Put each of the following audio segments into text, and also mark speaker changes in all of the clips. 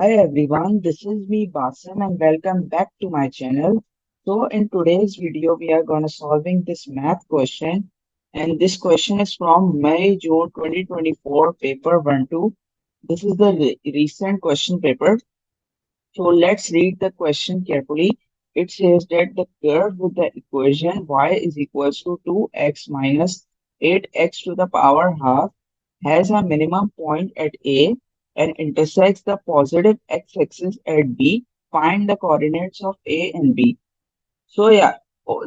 Speaker 1: Hi everyone, this is me Basim and welcome back to my channel. So in today's video we are gonna solving this math question and this question is from May June 2024 paper 1-2. This is the recent question paper. So let's read the question carefully. It says that the curve with the equation y is equals to 2x minus 8x to the power half has a minimum point at A and intersects the positive x-axis at B. Find the coordinates of A and B. So yeah,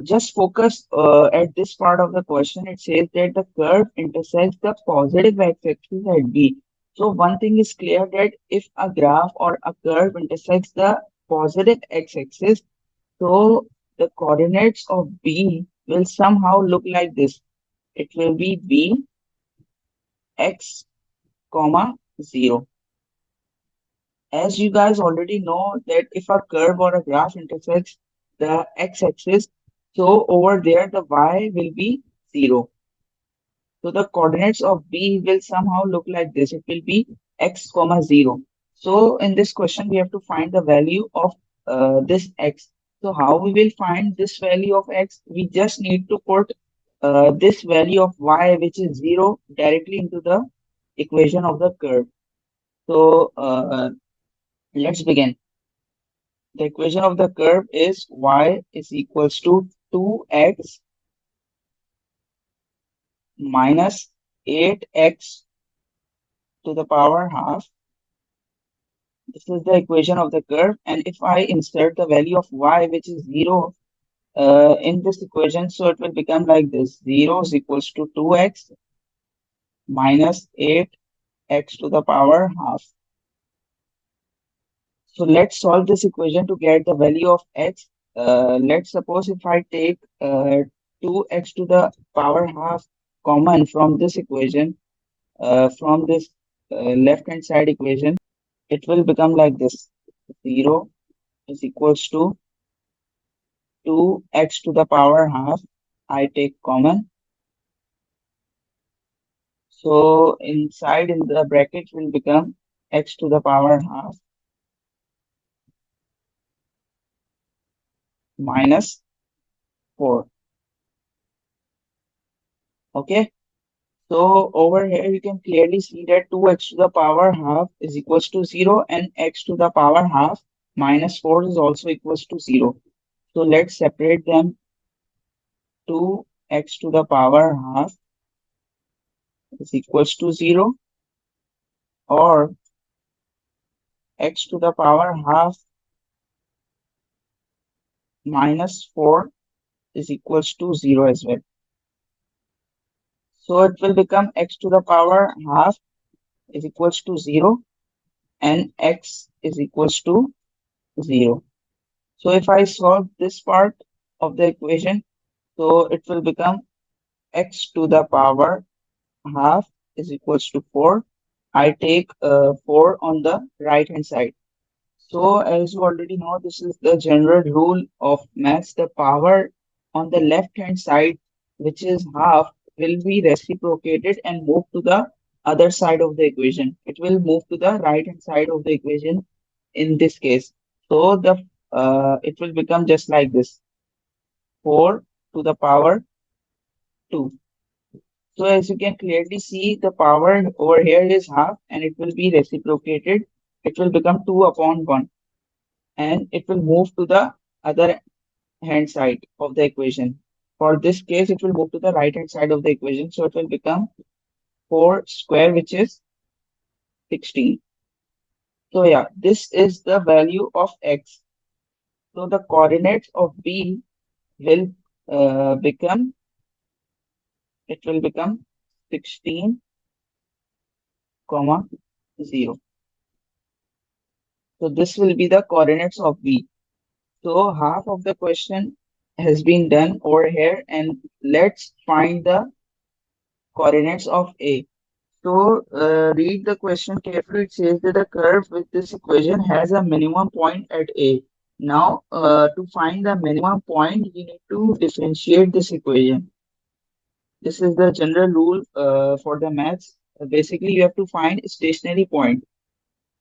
Speaker 1: just focus at this part of the question. It says that the curve intersects the positive x-axis at B. So one thing is clear that if a graph or a curve intersects the positive x-axis, so the coordinates of B will somehow look like this. It will be B x comma 0. As you guys already know that if a curve or a graph intersects the x-axis, so over there the y will be 0. So the coordinates of B will somehow look like this. It will be x comma 0. So in this question we have to find the value of this x. So how we will find this value of x? We just need to put this value of y, which is 0, directly into the equation of the curve. So let's begin. The equation of the curve is y is equals to 2x minus 8x to the power half. This is the equation of the curve. And if I insert the value of y, which is 0, in this equation, so it will become like this. 0 is equals to 2x minus 8x to the power half. So let's solve this equation to get the value of x. Let's suppose if I take 2x to the power half common from this equation, from this left-hand side equation, it will become like this. 0 is equals to 2x to the power half. I take common. So inside in the bracket will become x to the power half minus 4. Okay. So over here you can clearly see that 2x to the power half is equals to 0 and x to the power half minus 4 is also equals to 0. So let's separate them. 2x to the power half is equals to 0 or x to the power half minus 4 is equals to 0 as well. So it will become x to the power half is equals to 0 and x is equals to 0. So if I solve this part of the equation, so it will become x to the power half is equals to 4. I take 4 on the right hand side. So as you already know, this is the general rule of maths. The power on the left hand side, which is half, will be reciprocated and move to the other side of the equation. It will move to the right hand side of the equation in this case. So the it will become just like this. 4 to the power 2. So as you can clearly see, the power over here is half and it will be reciprocated. It will become 2 upon 1 and it will move to the other hand side of the equation. For this case, it will move to the right hand side of the equation. So it will become 4 square, which is 16. So yeah, this is the value of x. So the coordinates of B will become, it will become 16 comma 0. So this will be the coordinates of B. So half of the question has been done over here and let's find the coordinates of A. So read the question carefully. It says that the curve with this equation has a minimum point at A. Now to find the minimum point, you need to differentiate this equation. This is the general rule for the maths. Basically, you have to find a stationary point.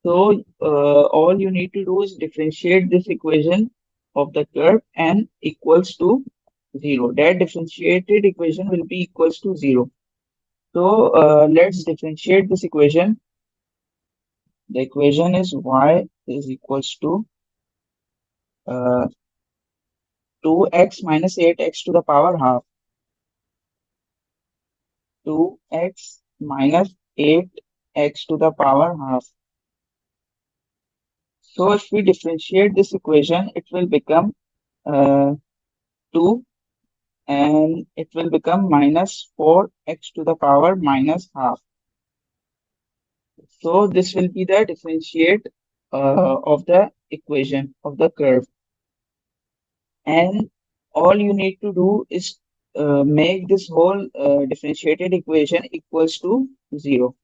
Speaker 1: So all you need to do is differentiate this equation of the curve and equals to 0. That differentiated equation will be equals to 0. So let's differentiate this equation. The equation is y is equals to uh, 2x minus 8x to the power half. 2x minus 8x to the power half. So if we differentiate this equation, it will become 2 and it will become minus 4x to the power minus half. So this will be the differentiate of the equation of the curve. And all you need to do is make this whole differentiated equation equals to 0.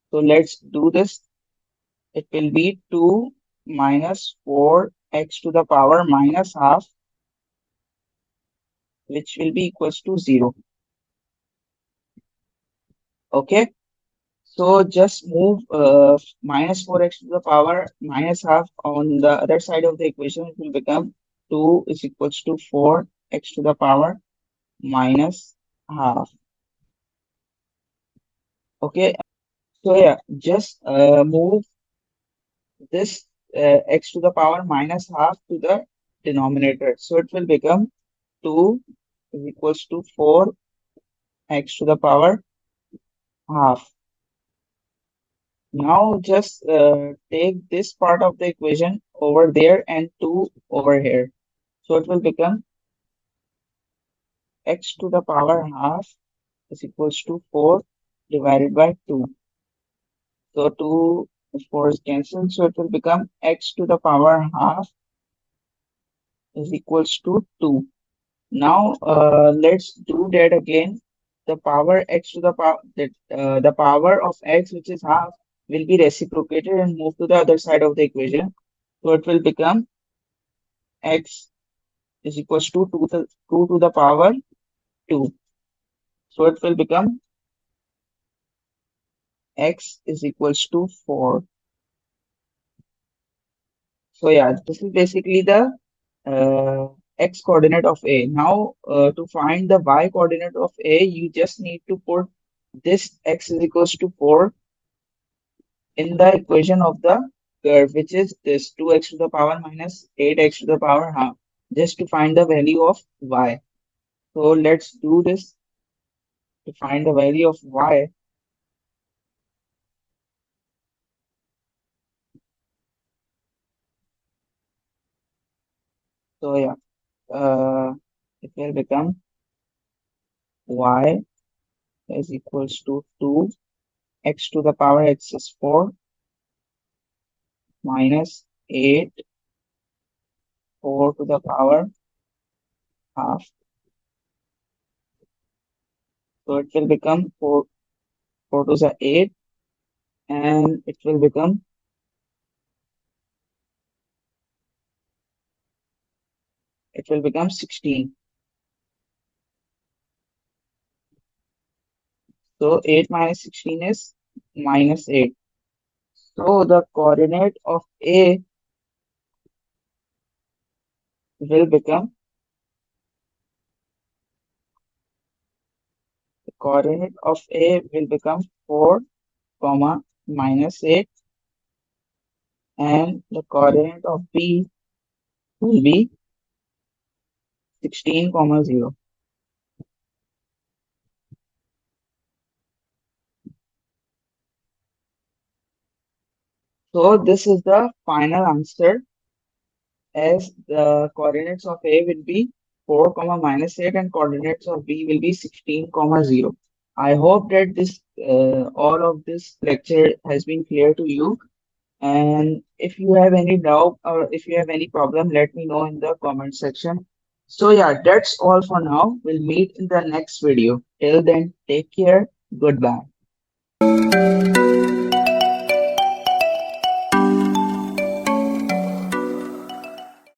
Speaker 1: So let's do this. It will be 2 minus 4x to the power minus half, which will be equals to 0. Okay. So just move minus 4x to the power minus half on the other side of the equation. It will become 2 is equals to 4x to the power minus half. Okay. So yeah, just move this x to the power minus half to the denominator. So it will become 2 is equals to 4x to the power half. Now just take this part of the equation over there and 2 over here. So it will become x to the power half is equals to 4 divided by 2. So 2 is 4 is cancelled. So it will become x to the power half is equals to 2. Now let's do that again. The power x to the power the power of x, which is half, will be reciprocated and move to the other side of the equation. So it will become x is equals to 2 to the power 2. So it will become x is equals to 4. So yeah, this is basically the uh, x coordinate of A. Now to find the y coordinate of A, you just need to put this x is equals to 4 in the equation of the curve, which is this 2x to the power minus 8x to the power half, just to find the value of y. So let's do this to find the value of y. So yeah, it will become y is equals to 2x to the power x is 4 minus 8, 4 to the power half. So it will become 4 to the 8 and it will become 16. So 8 minus 16 is minus 8. So the coordinate of A will become the coordinate of A will become 4 comma minus 8 and the coordinate of B will be 16 comma 0. So this is the final answer, as the coordinates of A will be 4 comma minus 8 and coordinates of B will be 16 comma 0. I hope that this all of this lecture has been clear to you. And if you have any doubt or if you have any problem, let me know in the comment section. So yeah, that's all for now. We'll meet in the next video. Till then, take care. Goodbye.